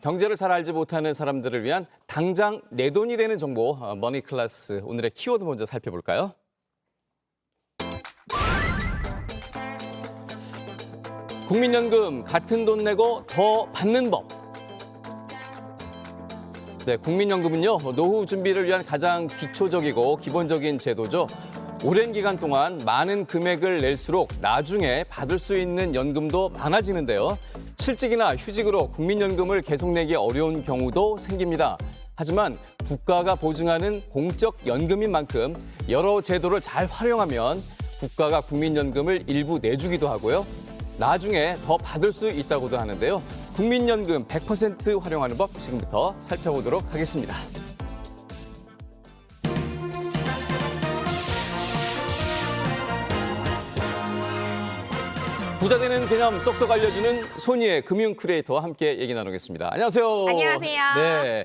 경제를 잘 알지 못하는 사람들을 위한 당장 내 돈이 되는 정보, 머니클래스 오늘의 키워드 먼저 살펴볼까요? 국민연금 같은 돈 내고 더 받는 법. 네, 국민연금은요, 노후 준비를 위한 가장 기초적이고 기본적인 제도죠. 오랜 기간 동안 많은 금액을 낼수록 나중에 받을 수 있는 연금도 많아지는데요. 실직이나 휴직으로 국민연금을 계속 내기 어려운 경우도 생깁니다. 하지만 국가가 보증하는 공적 연금인 만큼 여러 제도를 잘 활용하면 국가가 국민연금을 일부 내주기도 하고요. 나중에 더 받을 수 있다고도 하는데요. 국민연금 100% 활용하는 법 지금부터 살펴보도록 하겠습니다. 부자 되는 개념 쏙쏙 알려주는 소니의 금융 크리에이터와 함께 얘기 나누겠습니다. 안녕하세요. 안녕하세요. 네.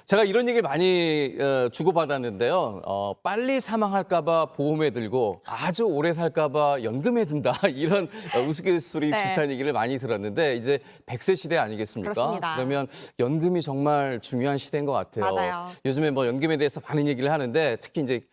제가 이런 얘기를 많이 주고받았는데요. 빨리 사망할까 봐 보험에 들고 아주 오래 살까 봐 연금에 든다. 이런 우스갯소리 네. 비슷한 얘기를 많이 들었는데 이제 100세 시대 아니겠습니까? 그렇습니다. 그러면 연금이 정말 중요한 시대인 것 같아요. 맞아요. 요즘에 뭐 연금에 대해서 많은 얘기를 하는데 특히 이제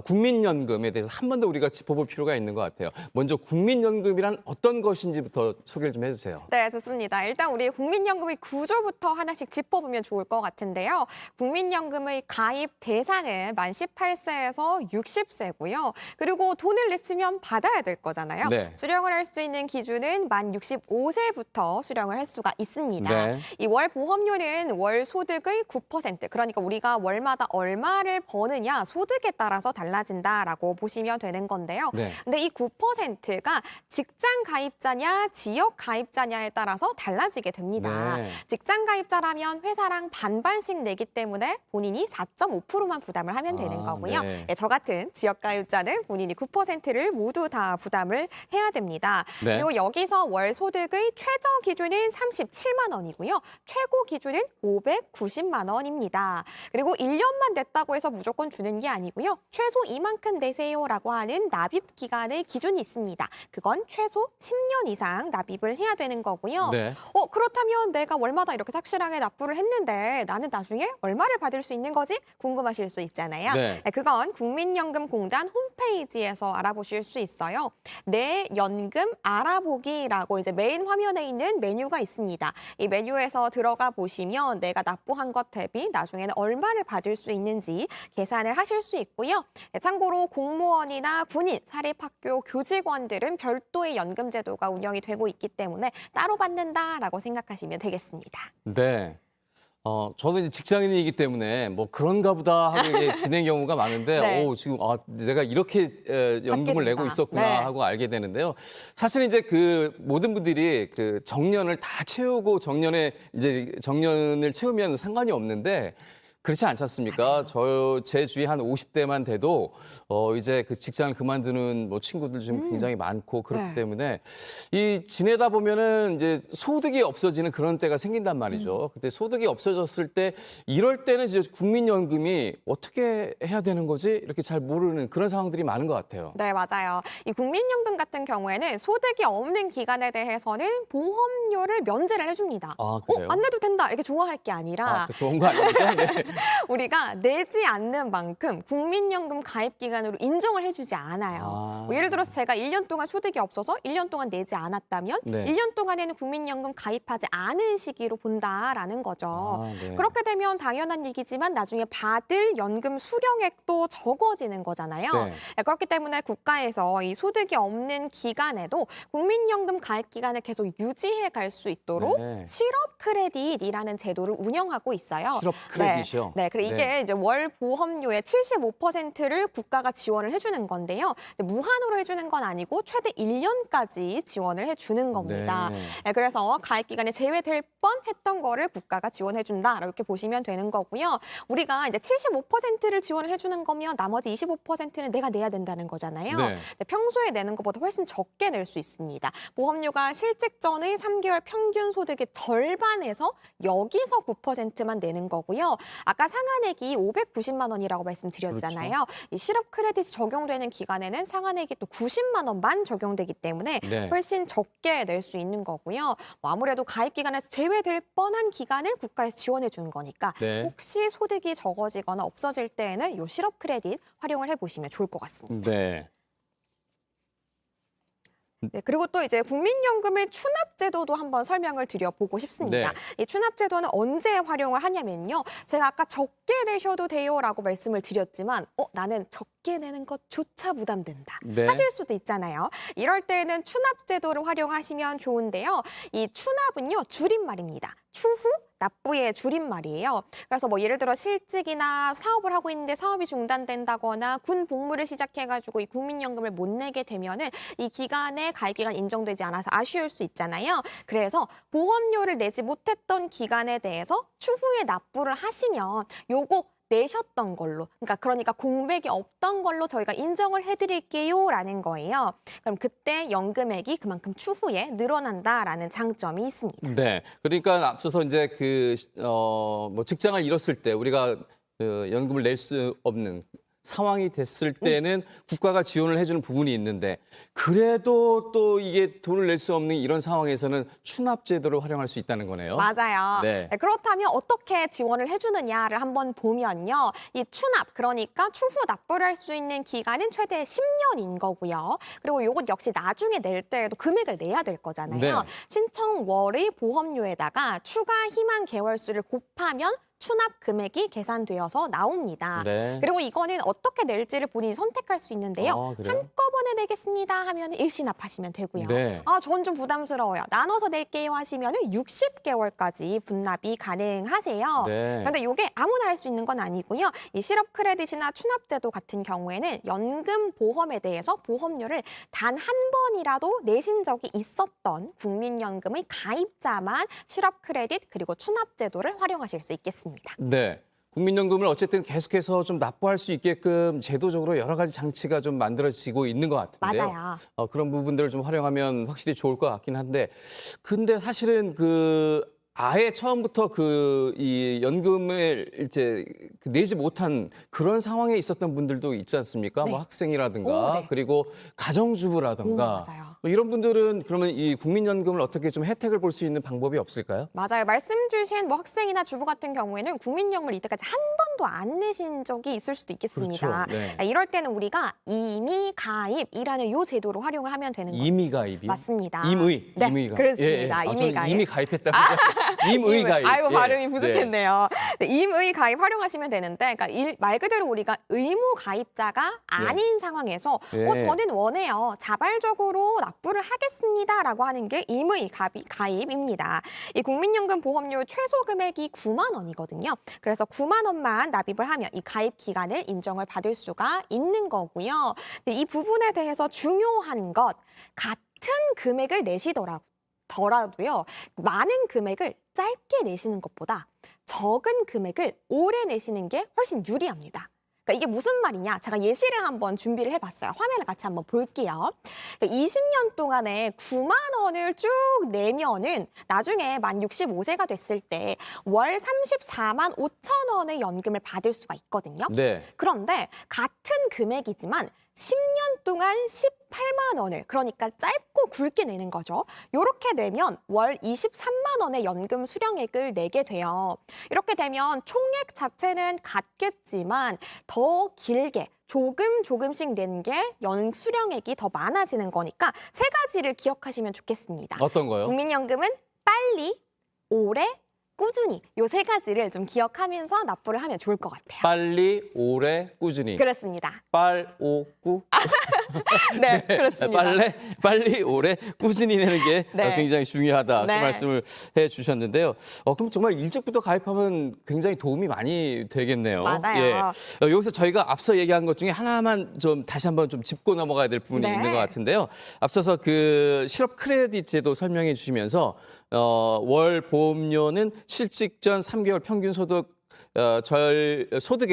국민연금에 대해서 한 번 더 우리가 짚어볼 필요가 있는 것 같아요. 먼저 국민연금이란 어떤 것인지부터 소개를 좀 해주세요. 네, 좋습니다. 일단 우리 국민연금의 구조부터 하나씩 짚어보면 좋을 것 같은데요. 국민연금의 가입 대상은 만 18세에서 60세고요. 그리고 돈을 냈으면 받아야 될 거잖아요. 네. 수령을 할 수 있는 기준은 만 65세부터 수령을 할 수가 있습니다. 네. 이 월 보험료는 월 소득의 9%, 그러니까 우리가 월마다 얼마를 버느냐 소득에 따라서 달라진다라고 보시면 되는 건데요. 네. 근데 이 9%가 직장 가입자냐 지역 가입자냐에 따라서 달라지게 됩니다. 네. 직장 가입자라면 회사랑 반반씩 내기 때문에 본인이 4.5%만 부담을 하면 되는 거고요. 네. 네, 저 같은 지역 가입자는 본인이 9%를 모두 다 부담을 해야 됩니다. 네. 그리고 여기서 월 소득의 최저 기준은 37만 원이고요. 최고 기준은 590만 원입니다. 그리고 1년만 냈다고 해서 무조건 주는 게 아니고요. 최소 이만큼 내세요라고 하는 납입 기간의 기준이 있습니다. 그건 최소 10년 이상 납입을 해야 되는 거고요. 네. 그렇다면 내가 월마다 이렇게 착실하게 납부를 했는데 나는 나중에 얼마를 받을 수 있는 거지? 궁금하실 수 있잖아요. 네. 그건 국민연금공단 홈페이지에서 알아보실 수 있어요. 내 연금 알아보기라고 이제 메인 화면에 있는 메뉴가 있습니다. 이 메뉴에서 들어가 보시면 내가 납부한 것 대비 나중에는 얼마를 받을 수 있는지 계산을 하실 수 있고요. 참고로 공무원이나 군인, 사립학교 교직원들은 별도의 연금 제도가 운영이 되고 있기 때문에 따로 받는다라고 생각하시면 되겠습니다. 네. 저도 이제 직장인이기 때문에 뭐 그런가 보다 하고 이제 지낸 경우가 많은데, 네. 지금 내가 이렇게 연금을 내고 된다. 있었구나 네. 하고 알게 되는데요. 사실 이제 그 모든 분들이 그 정년을 다 채우고 정년을 채우면 상관이 없는데 그렇지 않지 않습니까? 제 주위 한 50대만 돼도 이제 그 직장을 그만두는 뭐 친구들 좀 굉장히 많고 그렇기 네. 때문에 이 지내다 보면은 이제 소득이 없어지는 그런 때가 생긴단 말이죠. 근데 소득이 없어졌을 때 이럴 때는 이제 국민연금이 어떻게 해야 되는 거지? 이렇게 잘 모르는 그런 상황들이 많은 것 같아요. 네, 맞아요. 이 국민연금 같은 경우에는 소득이 없는 기간에 대해서는 보험료를 면제를 해줍니다. 아, 그래요? 안 내도 된다 이렇게 좋아할 게 아니라 그 좋은 거 아닙니까? 네. 우리가 내지 않는 만큼 국민연금 가입 기간으로 인정을 해주지 않아요. 아. 예를 들어서 제가 1년 동안 소득이 없어서 1년 동안 내지 않았다면 네. 1년 동안에는 국민연금 가입하지 않은 시기로 본다라는 거죠. 네. 그렇게 되면 당연한 얘기지만 나중에 받을 연금 수령액도 적어지는 거잖아요. 네. 그렇기 때문에 국가에서 이 소득이 없는 기간에도 국민연금 가입 기간을 계속 유지해 갈 수 있도록 네. 실업 크레딧이라는 제도를 운영하고 있어요. 실업 크레딧이요? 네, 그리고 이게 이제 월 보험료의 75%를 국가가 지원을 해주는 건데요. 무한으로 해주는 건 아니고 최대 1년까지 지원을 해주는 겁니다. 네. 그래서 가입 기간에 제외될 뻔했던 거를 국가가 지원해준다 이렇게 보시면 되는 거고요. 우리가 이제 75%를 지원을 해주는 거면 나머지 25%는 내가 내야 된다는 거잖아요. 네. 근데 평소에 내는 것보다 훨씬 적게 낼 수 있습니다. 보험료가 실직 전의 3개월 평균 소득의 절반에서 여기서 9%만 내는 거고요. 아까 상한액이 590만 원이라고 말씀드렸잖아요. 그렇죠. 이 실업 크레딧이 적용되는 기간에는 상한액이 또 90만 원만 적용되기 때문에 네. 훨씬 적게 낼 수 있는 거고요. 뭐 아무래도 가입 기간에서 제외될 뻔한 기간을 국가에서 지원해 주는 거니까 네. 혹시 소득이 적어지거나 없어질 때에는 이 실업 크레딧 활용을 해보시면 좋을 것 같습니다. 네. 네, 그리고 또 이제 국민연금의 추납제도도 한번 설명을 드려보고 싶습니다. 네. 이 추납제도는 언제 활용을 하냐면요. 제가 아까 적게 내셔도 돼요라고 말씀을 드렸지만 나는 적게 내는 것조차 부담된다. 네. 하실 수도 있잖아요. 이럴 때는 추납제도를 활용하시면 좋은데요. 이 추납은요. 줄임말입니다. 추후 납부의 줄임말이에요. 그래서 뭐 예를 들어 실직이나 사업을 하고 있는데 사업이 중단된다거나 군 복무를 시작해가지고 이 국민연금을 못 내게 되면은 이 기간에 가입 기간 인정되지 않아서 아쉬울 수 있잖아요. 그래서 보험료를 내지 못했던 기간에 대해서 추후에 납부를 하시면 요거 내셨던 걸로, 그러니까 공백이 없던 걸로 저희가 인정을 해드릴게요라는 거예요. 그럼 그때 연금액이 그만큼 추후에 늘어난다라는 장점이 있습니다. 네. 그러니까 앞서서 이제 뭐 직장을 잃었을 때 우리가 연금을 낼 수 없는 상황이 됐을 때는 국가가 지원을 해주는 부분이 있는데 그래도 또 이게 돈을 낼 수 없는 이런 상황에서는 추납제도를 활용할 수 있다는 거네요. 맞아요. 네. 네, 그렇다면 어떻게 지원을 해주느냐를 한번 보면요. 이 추납, 그러니까 추후 납부를 할 수 있는 기간은 최대 10년인 거고요. 그리고 이것 역시 나중에 낼 때에도 금액을 내야 될 거잖아요. 네. 신청월의 보험료에다가 추가 희망 개월수를 곱하면 추납 금액이 계산되어서 나옵니다. 네. 그리고 이거는 어떻게 낼지를 본인이 선택할 수 있는데요. 아, 그래요? 한꺼번에 내겠습니다 하면 일시납하시면 되고요. 네. 전 좀 부담스러워요. 나눠서 낼게요 하시면 60개월까지 분납이 가능하세요. 네. 그런데 이게 아무나 할 수 있는 건 아니고요. 이 실업 크레딧이나 추납제도 같은 경우에는 연금 보험에 대해서 보험료를 단 한 번이라도 내신 적이 있었던 국민연금의 가입자만 실업 크레딧 그리고 추납제도를 활용하실 수 있겠습니다. 네. 국민연금을 어쨌든 계속해서 좀 납부할 수 있게끔 제도적으로 여러 가지 장치가 좀 만들어지고 있는 것 같은데요. 맞아요. 그런 부분들을 좀 활용하면 확실히 좋을 것 같긴 한데, 근데 사실은 아예 처음부터 이 연금을 이제 내지 못한 그런 상황에 있었던 분들도 있지 않습니까? 네. 뭐 학생이라든가 오, 네. 그리고 가정주부라든가 맞아요. 뭐 이런 분들은 그러면 이 국민연금을 어떻게 좀 혜택을 볼 수 있는 방법이 없을까요? 맞아요. 말씀 주신 뭐 학생이나 주부 같은 경우에는 국민연금을 이때까지 한 번도 안 내신 적이 있을 수도 있겠습니다. 그렇죠. 네. 이럴 때는 우리가 임의 가입이라는 요 제도로 활용을 하면 되는 거예요. 임의 가입이요? 맞습니다. 임의. 네, 임의 가입. 그렇습니다. 임의 저는 가입. 이미 가입했다고. 임의 가입. 아이고, 예. 발음이 부족했네요. 네, 임의 가입 활용하시면 되는데, 그러니까 말 그대로 우리가 의무 가입자가 아닌 상황에서 예. 저는 원해요. 자발적으로 납부를 하겠습니다라고 하는 게 임의 가입입니다. 이 국민연금 보험료 최소 금액이 9만 원이거든요. 그래서 9만 원만 납입을 하면 이 가입 기간을 인정을 받을 수가 있는 거고요. 근데 이 부분에 대해서 중요한 것, 같은 금액을 내시더라도요. 많은 금액을 짧게 내시는 것보다 적은 금액을 오래 내시는 게 훨씬 유리합니다. 그러니까 이게 무슨 말이냐? 제가 예시를 한번 준비를 해봤어요. 화면을 같이 한번 볼게요. 그러니까 20년 동안에 9만 원을 쭉 내면은 나중에 만 65세가 됐을 때 월 34만 5천 원의 연금을 받을 수가 있거든요. 네. 그런데 같은 금액이지만 10년 동안 18만 원을, 그러니까 짧고 굵게 내는 거죠. 이렇게 내면 월 23만 원의 연금 수령액을 내게 돼요. 이렇게 되면 총액 자체는 같겠지만 더 길게 조금씩 내는 게 수령액이 더 많아지는 거니까 세 가지를 기억하시면 좋겠습니다. 어떤 거요? 국민연금은 빨리, 오래, 꾸준히 요 세 가지를 좀 기억하면서 납부를 하면 좋을 것 같아요. 빨리, 오래, 꾸준히. 그렇습니다. 빨오꾸. 네, 그렇습니다. 빨리, 오래, 꾸준히 내는 게 네. 굉장히 중요하다. 네. 그 말씀을 해주셨는데요. 그럼 정말 일찍부터 가입하면 굉장히 도움이 많이 되겠네요. 맞아요. 여기서 저희가 앞서 얘기한 것 중에 하나만 좀 다시 한번 좀 짚고 넘어가야 될 부분이 네. 있는 것 같은데요. 앞서서 실업 크레딧 제도 설명해 주시면서 월 보험료는 실직 전 3개월 평균 소득의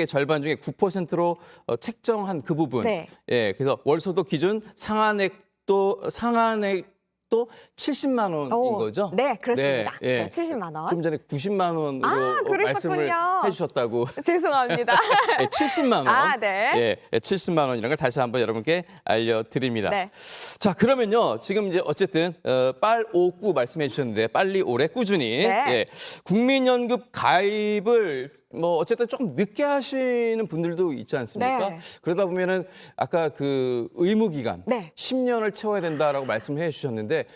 절반 중에 9%로 책정한 그 부분. 네. 예, 그래서 월 소득 기준 상한액도 또 70만 원인 거죠? 네, 그렇습니다. 네, 예. 네, 70만 원. 좀 전에 90만 원으로 그랬었군요. 말씀을 해주셨다고. 죄송합니다. 네, 70만 원. 네. 예, 70만 원이라는 걸 다시 한번 여러분께 알려드립니다. 네. 자, 그러면요. 지금 이제 어쨌든 빨59 말씀해 주셨는데 빨리 오래 꾸준히 네. 예, 국민연금 가입을 뭐 어쨌든 조금 늦게 하시는 분들도 있지 않습니까? 네. 그러다 보면은 아까 그 의무 기간 네. 10년을 채워야 된다라고 말씀해 주셨는데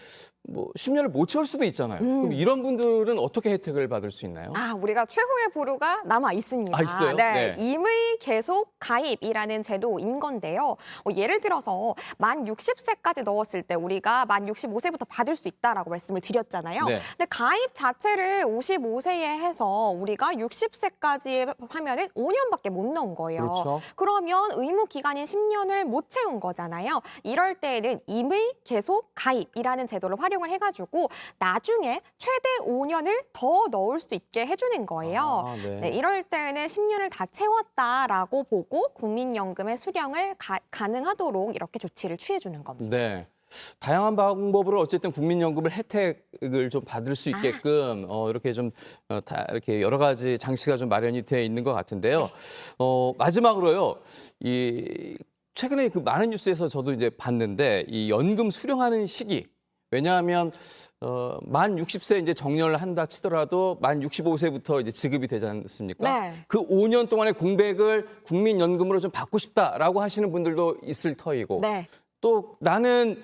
뭐 10년을 못 채울 수도 있잖아요. 그럼 이런 분들은 어떻게 혜택을 받을 수 있나요? 우리가 최후의 보루가 남아 있습니다. 있어요? 네. 네. 임의 계속 가입이라는 제도인 건데요. 예를 들어서 만 60세까지 넣었을 때 우리가 만 65세부터 받을 수 있다라고 말씀을 드렸잖아요. 네. 근데 가입 자체를 55세에 해서 우리가 60세까지 하면은 5년밖에 못 넣은 거예요. 그렇죠. 그러면 의무 기간인 10년을 못 채운 거잖아요. 이럴 때에는 임의 계속 가입이라는 제도를 활용을 해가지고 나중에 최대 5년을 더 넣을 수 있게 해주는 거예요. 네, 이럴 때는 10년을 다 채웠다라고 보고 국민연금의 수령을 가능하도록 이렇게 조치를 취해주는 겁니다. 네. 다양한 방법으로 어쨌든 국민연금을 혜택을 좀 받을 수 있게끔 이렇게 좀 다 이렇게 여러 가지 장치가 좀 마련이 되어 있는 것 같은데요. 마지막으로요. 최근에 그 많은 뉴스에서 저도 이제 봤는데 이 연금 수령하는 시기. 왜냐하면 만 60세 이제 정년을 한다 치더라도 만 65세부터 이제 지급이 되지 않습니까? 네. 그 5년 동안의 공백을 국민연금으로 좀 받고 싶다라고 하시는 분들도 있을 터이고. 네. 또 나는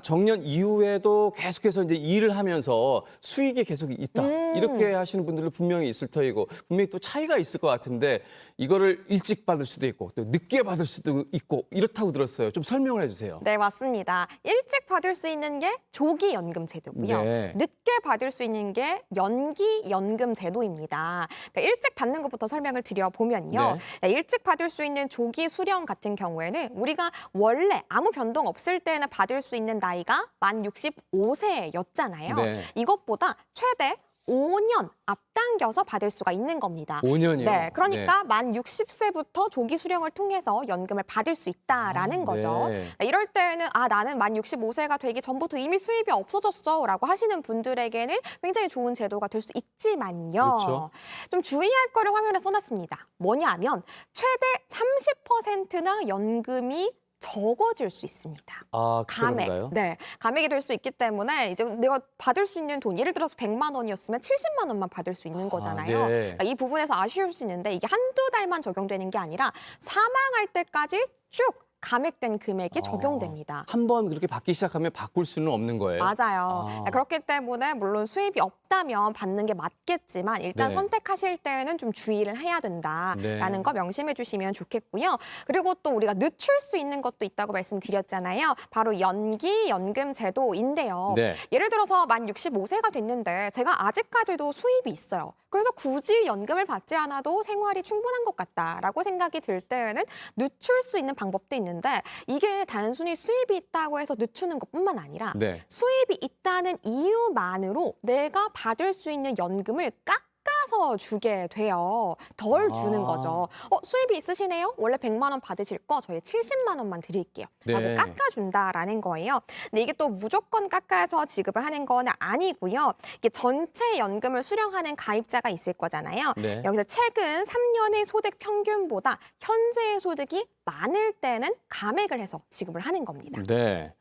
정년 이후에도 계속해서 이제 일을 하면서 수익이 계속 있다. 이렇게 하시는 분들도 분명히 있을 터이고 분명히 또 차이가 있을 것 같은데 이거를 일찍 받을 수도 있고 또 늦게 받을 수도 있고 이렇다고 들었어요. 좀 설명을 해주세요. 네, 맞습니다. 일찍 받을 수 있는 게 조기 연금 제도고요. 네. 늦게 받을 수 있는 게 연기 연금 제도입니다. 그러니까 일찍 받는 것부터 설명을 드려보면요. 네, 일찍 받을 수 있는 조기 수령 같은 경우에는 우리가 원래 아무 변동 없을 때는 받을 수 있는 나이가 만 65세였잖아요. 네. 이것보다 최대 5년 앞당겨서 받을 수가 있는 겁니다. 5년이요? 네, 그러니까 만 60세부터 조기 수령을 통해서 연금을 받을 수 있다라는 거죠. 네. 이럴 때는 나는 만 65세가 되기 전부터 이미 수입이 없어졌어라고 하시는 분들에게는 굉장히 좋은 제도가 될 수 있지만요. 그렇죠. 좀 주의할 거를 화면에 써놨습니다. 뭐냐면 최대 30%나 연금이 적어질 수 있습니다. 감액. 네, 감액이 될 수 있기 때문에 이제 내가 받을 수 있는 돈, 예를 들어서 100만 원이었으면 70만 원만 받을 수 있는 거잖아요. 네. 그러니까 이 부분에서 아쉬울 수 있는데 이게 한두 달만 적용되는 게 아니라 사망할 때까지 쭉 감액된 금액이 적용됩니다. 한 번 그렇게 받기 시작하면 바꿀 수는 없는 거예요? 맞아요. 그렇기 때문에 물론 수입이 없다면 받는 게 맞겠지만 일단 네. 선택하실 때는 좀 주의를 해야 된다라는 네. 거 명심해 주시면 좋겠고요. 그리고 또 우리가 늦출 수 있는 것도 있다고 말씀드렸잖아요. 바로 연기 연금 제도인데요. 네. 예를 들어서 만 65세가 됐는데 제가 아직까지도 수입이 있어요. 그래서 굳이 연금을 받지 않아도 생활이 충분한 것 같다라고 생각이 들 때에는 늦출 수 있는 방법도 있는데 이게 단순히 수입이 있다고 해서 늦추는 것뿐만 아니라 네. 수입이 있다는 이유만으로 내가 받을 수 있는 연금을 깎아서 주게 돼요. 덜 주는 거죠. 수입이 있으시네요? 원래 100만 원 받으실 거 저희 70만 원만 드릴게요. 라고 네. 깎아준다라는 거예요. 근데 이게 또 무조건 깎아서 지급을 하는 건 아니고요. 이게 전체 연금을 수령하는 가입자가 있을 거잖아요. 네. 여기서 최근 3년의 소득 평균보다 현재의 소득이 많을 때는 감액을 해서 지급을 하는 겁니다. 네.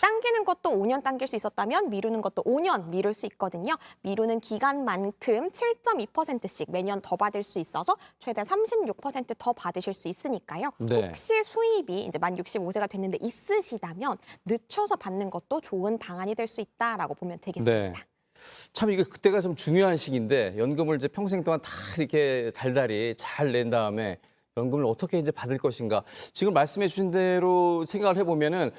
당기는 것도 5년 당길 수 있었다면 미루는 것도 5년 미룰 수 있거든요. 미루는 기간만큼 7.2%씩 매년 더 받을 수 있어서 최대 36%더 받으실 수 있으니까요. 네. 혹시 수입이 이제 만 65세가 됐는데 있으시다면 늦춰서 받는 것도 좋은 방안이 될 수 있다라고 보면 되겠습니다. 네. 참 이게 그때가 좀 중요한 시기인데 연금을 이제 평생 동안 다 이렇게 달달이 잘 낸 다음에 연금을 어떻게 이제 받을 것인가. 지금 말씀해 주신 대로 생각을 해보면은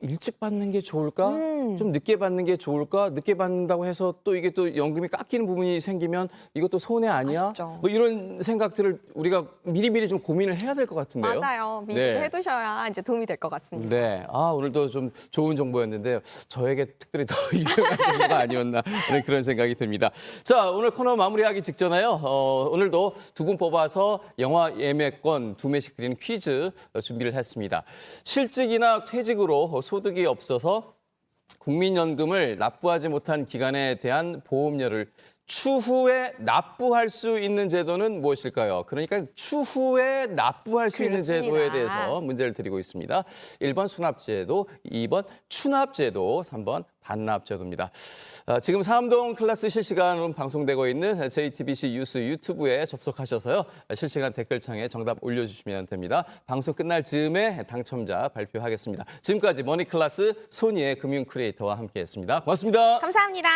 일찍 받는 게 좋을까? 좀 늦게 받는 게 좋을까? 늦게 받는다고 해서 또 이게 또 연금이 깎이는 부분이 생기면 이것도 손해 아니야? 아쉽죠. 뭐 이런 생각들을 우리가 미리미리 좀 고민을 해야 될 것 같은데요. 맞아요. 미리 네. 해두셔야 이제 도움이 될 것 같습니다. 네. 오늘도 좀 좋은 정보였는데요. 저에게 특별히 더 유용한 정보가 아니었나 하는 그런 생각이 듭니다. 자, 오늘 코너 마무리하기 직전에요. 오늘도 두 분 뽑아서 영화 예매권 2매씩 드리는 퀴즈 준비를 했습니다. 실직이나 퇴직으로 소득이 없어서 국민연금을 납부하지 못한 기간에 대한 보험료를 추후에 납부할 수 있는 제도는 무엇일까요? 그러니까 추후에 납부할 수 있는 그렇습니다. 제도에 대해서 문제를 드리고 있습니다. 1번 수납제도, 2번 추납제도, 3번 반납제도입니다. 지금 상암동 클래스 실시간으로 방송되고 있는 JTBC 뉴스 유튜브에 접속하셔서요. 실시간 댓글창에 정답 올려주시면 됩니다. 방송 끝날 즈음에 당첨자 발표하겠습니다. 지금까지 머니클래스 손희의 금융 크리에이터와 함께했습니다. 고맙습니다. 감사합니다.